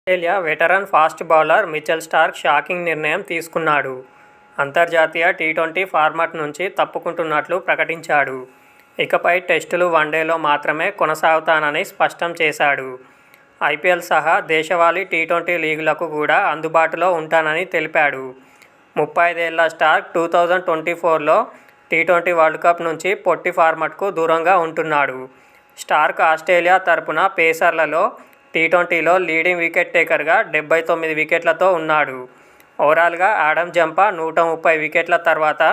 Australia veteran fast bowler Mitchell Starc shocking నిర్ణయం తీసుకున్నాడు. అంతర్జాతీయ టీ20 ఫార్మాట్ నుంచి తప్పుకుంటున్నట్లు ప్రకటించాడు. ఇకపై టెస్టులు, వన్డేలో మాత్రమే కొనసాగుతానని స్పష్టం చేశాడు. ఐపీఎల్ సహా దేశవాళీ టీ20 లీగులకు కూడా అందుబాటులో ఉంటానని తెలిపాడు. 35 ఏళ్ల స్టార్క్ 2024లో టీ20 వరల్డ్ కప్ నుంచి పొట్టి ఫార్మాట్కు దూరంగా ఉంటున్నాడు. స్టార్క్ ఆస్ట్రేలియా తరపున పేసర్లలో టీ20లో లీడింగ్ వికెట్ టేకర్గా 79 వికెట్లతో ఉన్నాడు. ఓవరాల్గా ఆడమ్ జంపా 130 వికెట్ల తర్వాత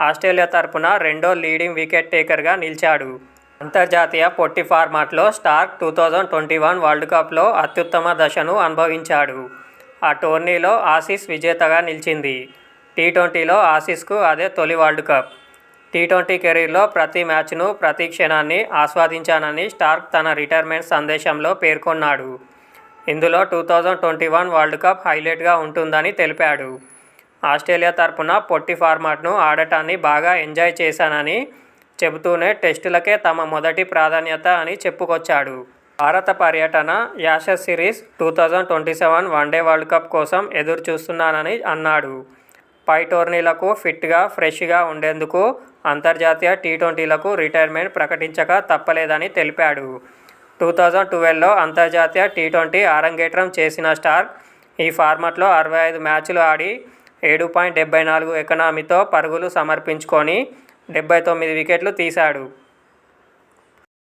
ఆస్ట్రేలియా తరపున రెండో లీడింగ్ వికెట్ టేకర్గా నిలిచాడు. అంతర్జాతీయ పొట్టి ఫార్మాట్లో స్టార్క్ 2021 వరల్డ్ కప్లో అత్యుత్తమ దశను అనుభవించాడు. ఆ టోర్నీలో ఆసీస్ విజేతగా నిలిచింది. టీ20లో ఆసీస్కు అదే తొలి వరల్డ్ కప్. టీ20 కెరీర్లో ప్రతి మ్యాచ్ను, ప్రతి క్షణాన్ని ఆస్వాదించానని స్టార్క్ తన రిటైర్మెంట్ సందేశంలో పేర్కొన్నాడు. ఇందులో 2021 వరల్డ్ కప్ హైలైట్గా ఉంటుందని తెలిపాడు. ఆస్ట్రేలియా తరపున పొట్టి ఫార్మాట్ను ఆడటాన్ని బాగా ఎంజాయ్ చేశానని చెబుతూనే టెస్టులకే తమ మొదటి ప్రాధాన్యత అని చెప్పుకొచ్చాడు. భారత పర్యటన, Ashes series, 2027 one day world cup కోసం ఎదురుచూస్తున్నానని అన్నాడు. పై టోర్నీలకు ఫిట్గా, ఫ్రెష్గా ఉండేందుకు అంతర్జాతీయ టీ20లకు రిటైర్మెంట్ ప్రకటించక తప్పలేదని తెలిపాడు. 2012లో అంతర్జాతీయ టీ20 అరంగేట్రం చేసిన స్టార్క్ ఈ ఫార్మాట్లో 65 మ్యాచ్లు ఆడి 7.74 ఎకానమీతో పరుగులు సమర్పించుకొని 79 వికెట్లు తీశాడు.